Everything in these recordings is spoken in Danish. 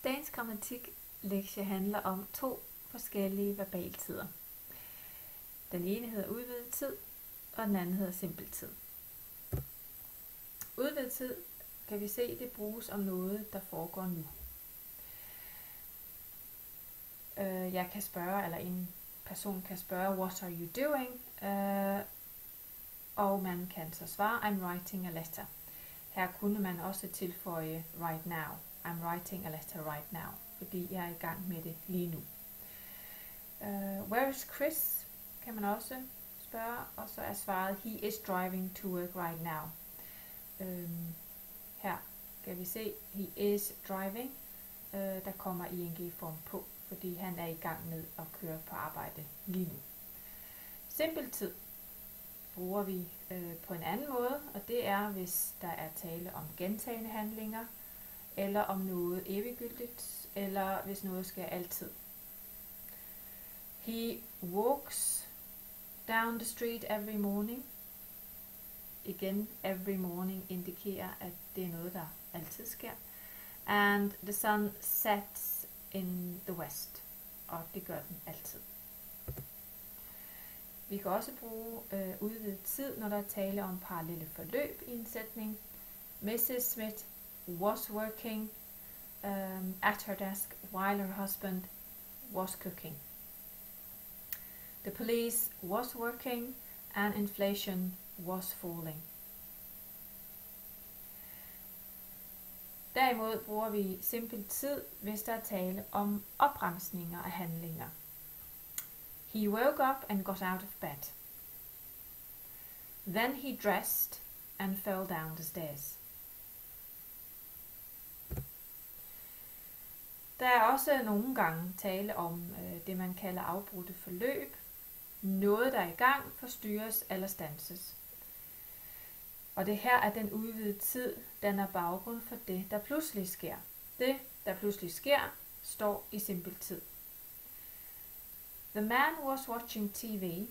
Dagens grammatiklektie handler om 2 forskellige verbaltider. Den ene hedder udvidet tid, og den anden hedder simpel tid. Udvidet tid kan vi se, det bruges om noget, der foregår nu. Jeg kan spørge, eller en person kan spørge, what are you doing? Og man kan så svare, I'm writing a letter. Her kunne man også tilføje right now. I'm writing a letter right now, fordi jeg er i gang med det lige nu. Where is Chris? Kan man også spørge, og så er svaret, he is driving to work right now. Her kan vi se, he is driving. Der kommer ing-form på, fordi han er i gang med at køre på arbejde lige nu. Simpel tid bruger vi på en anden måde, og det er, hvis der er tale om gentagne handlinger, eller om noget eviggyldigt, eller hvis noget sker altid. He walks down the street every morning. Igen, every morning indikerer, at det er noget, der altid sker. And the sun sets in the west. Og det gør den altid. Vi kan også bruge udvidet tid, når der er tale om parallelle forløb i en sætning. Mrs. Smith was working at her desk while her husband was cooking. The police was working and inflation was falling. Derimod bruger vi simpel tid, hvis der er tale om opremsninger af handlinger. He woke up and got out of bed. Then he dressed and fell down the stairs. Der er også nogle gange tale om det, man kalder afbrudte forløb. Noget, der er i gang, forstyrres eller standses. Og det her er den udvidede tid, den er baggrund for det, der pludselig sker. Det, der pludselig sker, står i simpel tid. The man was watching TV.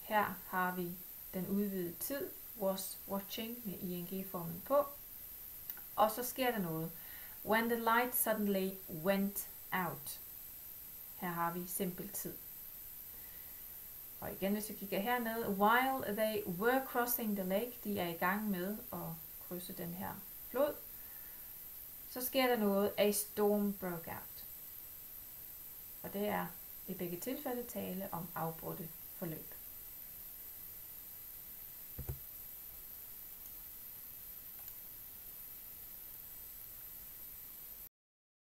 Her har vi den udvidede tid, was watching med ing-formen på. Og så sker der noget. When the light suddenly went out. Her har vi simpel tid. Og igen, hvis vi kigger herned, while they were crossing the lake, de er i gang med at krydse den her flod, så sker der noget, a storm broke out. Og det er i begge tilfælde tale om afbrudte forløb.